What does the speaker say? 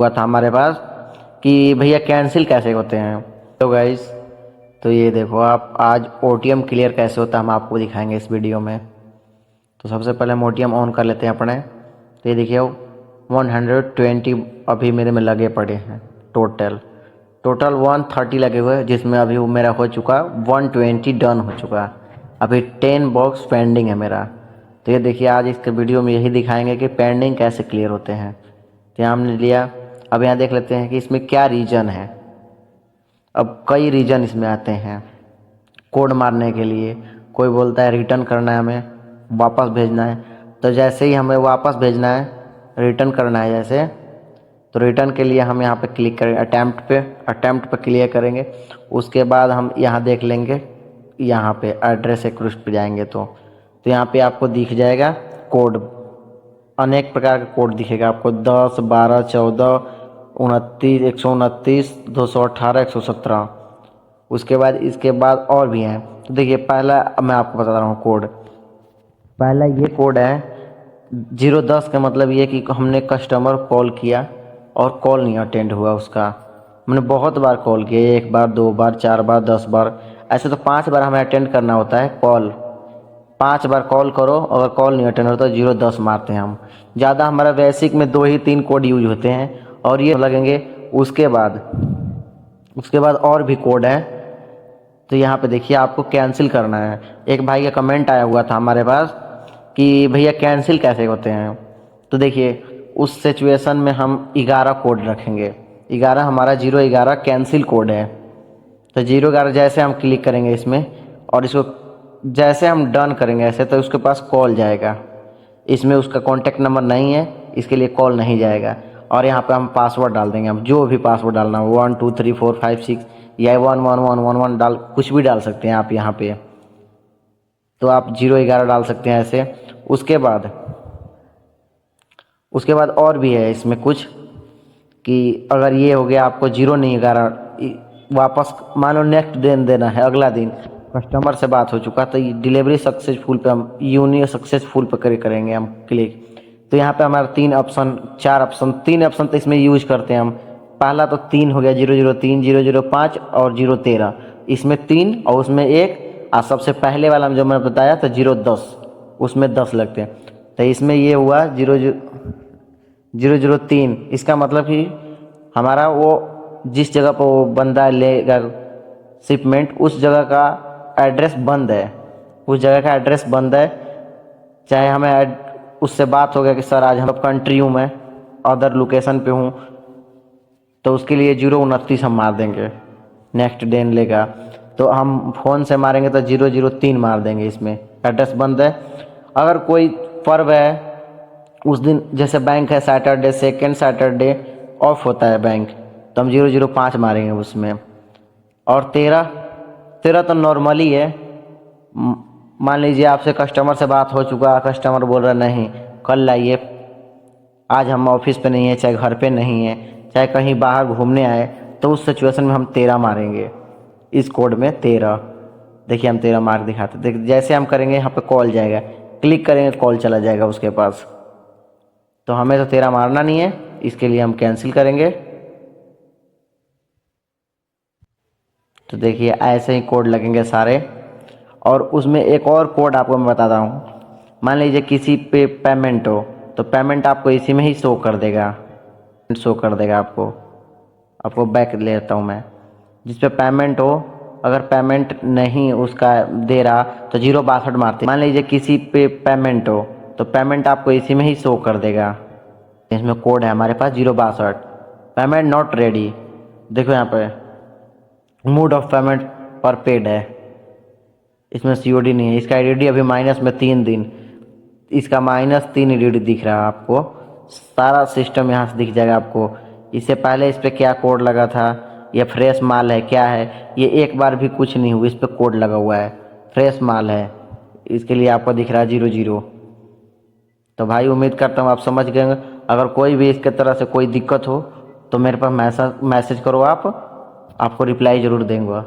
हुआ था हमारे पास कि भैया कैंसिल कैसे होते हैं। तो गाइस, तो ये देखो आप आज ओटीएम क्लियर कैसे होता है हम आपको दिखाएंगे इस वीडियो में। तो सबसे पहले हम ओटीएम ऑन कर लेते हैं अपने। तो ये देखिए 120 अभी मेरे में लगे पड़े हैं। टोटल 130 लगे हुए हैं, जिसमें अभी वो मेरा हो चुका 120 डन हो चुका। अभी 10 बॉक्स पेंडिंग है मेरा। तो ये देखिए आज इसके वीडियो में यही दिखाएंगे कि पेंडिंग कैसे क्लियर होते हैं। तो यहाँ हमने लिया। अब यहाँ देख लेते हैं कि इसमें क्या रीज़न है। अब कई रीज़न इसमें आते हैं कोड मारने के लिए। कोई बोलता है रिटर्न करना है, हमें वापस भेजना है। तो जैसे ही हमें वापस भेजना है, रिटर्न करना है जैसे, तो रिटर्न के लिए हम यहाँ पे क्लिक करेंगे अटैम्प्ट पे क्लियर करेंगे। उसके बाद हम यहाँ देख लेंगे, यहाँ पे एड्रेस रिक्वेस्ट पे जाएंगे तो यहाँ पे आपको दिख जाएगा कोड। अनेक प्रकार का कोड दिखेगा आपको 10, 12, 14, 29, 129, 218, 117। उसके बाद इसके बाद और भी हैं। तो देखिए पहला मैं आपको बता रहा हूँ कोड। पहला ये कोड है 010 का मतलब ये कि हमने कस्टमर कॉल किया और कॉल नहीं अटेंड हुआ उसका। हमने बहुत बार कॉल किया, 1 बार, 2 बार, 4 बार, 10 बार, ऐसे तो 5 बार हमें अटेंड करना होता है कॉल। 5 बार कॉल करो, अगर कॉल नहीं अटेंड होता तो 010 मारते हैं हम। ज़्यादा हमारा बेसिक में 2 ही 3 कोड यूज होते हैं और ये लगेंगे। उसके बाद और भी कोड है। तो यहाँ पे देखिए आपको कैंसिल करना है। एक भाई का कमेंट आया हुआ था हमारे पास कि भैया कैंसिल कैसे होते हैं। तो देखिए उस सिचुएशन में हम 11 कोड रखेंगे। 11 हमारा 011 कैंसिल कोड है। तो 011 जैसे हम क्लिक करेंगे इसमें और इसको जैसे हम डन करेंगे ऐसे, तो उसके पास कॉल जाएगा। इसमें उसका कॉन्टैक्ट नंबर नहीं है, इसके लिए कॉल नहीं जाएगा। और यहाँ पे हम पासवर्ड डाल देंगे, हम जो भी पासवर्ड डालना हो 1 2 3 4 5 6 या 1 1 1 1 1 डाल, कुछ भी डाल सकते हैं आप यहाँ पे। तो आप 011 डाल सकते हैं ऐसे। उसके बाद और भी है इसमें कुछ कि अगर ये हो गया आपको 0 नहीं 11 वापस मान लो नेक्स्ट दिन देना है, अगला दिन कस्टमर से बात हो चुका तो डिलीवरी सक्सेसफुल पे हम यूनियन सक्सेसफुल पे करेंगे हम क्लिक। तो यहाँ पे हमारा 3 ऑप्शन 4 ऑप्शन 3 ऑप्शन तो इसमें यूज करते हैं हम। पहला तो 3 हो गया 003, 005 और 013। इसमें 3 और उसमें 1। और सबसे पहले वाला जो मैंने बताया था 010, उसमें 10 लगते हैं। तो इसमें ये हुआ 003। इसका मतलब कि हमारा वो जिस जगह पर वो बंदा लेगा शिपमेंट, उस जगह का एड्रेस बंद है। उस जगह का एड्रेस बंद है। चाहे हमें उससे बात हो गया कि सर आज हम कंट्री हूँ, मैं अदर लोकेशन पे हूँ, तो उसके लिए 029 हम मार देंगे, नेक्स्ट दिन लेगा। तो हम फ़ोन से मारेंगे तो 003 मार देंगे, इसमें एड्रेस बंद है। अगर कोई पर्व है उस दिन, जैसे बैंक है सैटरडे, सेकेंड सैटरडे ऑफ होता है बैंक, तो हम 005 मारेंगे उसमें। और 13 तो नॉर्मली है। मान लीजिए आपसे कस्टमर से बात हो चुका, कस्टमर बोल रहा नहीं कल लाइए, आज हम ऑफिस पे नहीं है, चाहे घर पे नहीं है, चाहे कहीं बाहर घूमने आए, तो उस सिचुएशन में हम 13 मारेंगे। इस कोड में 13, देखिए हम 13 मार्क दिखाते। देखिए जैसे हम करेंगे यहाँ पे कॉल जाएगा, क्लिक करेंगे कॉल चला जाएगा उसके पास। तो हमें तो 13 मारना नहीं है, इसके लिए हम कैंसिल करेंगे। तो देखिए ऐसे ही कोड लगेंगे सारे। और उसमें एक और कोड आपको मैं बताता हूँ। मान लीजिए किसी पे पेमेंट हो, तो पेमेंट आपको इसी में ही शो कर देगा आपको बैक लेता हूँ मैं। जिस पे पेमेंट हो, अगर पेमेंट नहीं उसका दे रहा तो 062 मारते। मान लीजिए किसी पे पेमेंट हो, तो पेमेंट आपको इसी में ही शो कर देगा। इसमें कोड है हमारे पास 062, पेमेंट नॉट रेडी। देखो यहाँ पे मोड ऑफ पेमेंट पर पेड है, इसमें सीओडी नहीं है। इसका एडीडी अभी माइनस में 3 दिन, इसका -3 एडीडी दिख रहा है आपको। सारा सिस्टम यहाँ से दिख जाएगा आपको। इससे पहले इस पर क्या कोड लगा था, ये फ्रेश माल है क्या है, ये एक बार भी कुछ नहीं हुआ, इस पर कोड लगा हुआ है, फ्रेश माल है, इसके लिए आपको दिख रहा है 00। तो भाई उम्मीद करता हूँ आप समझ गए। अगर कोई भी इसके तरह से कोई दिक्कत हो तो मेरे पास मैसेज करो, आपको रिप्लाई ज़रूर देंगे।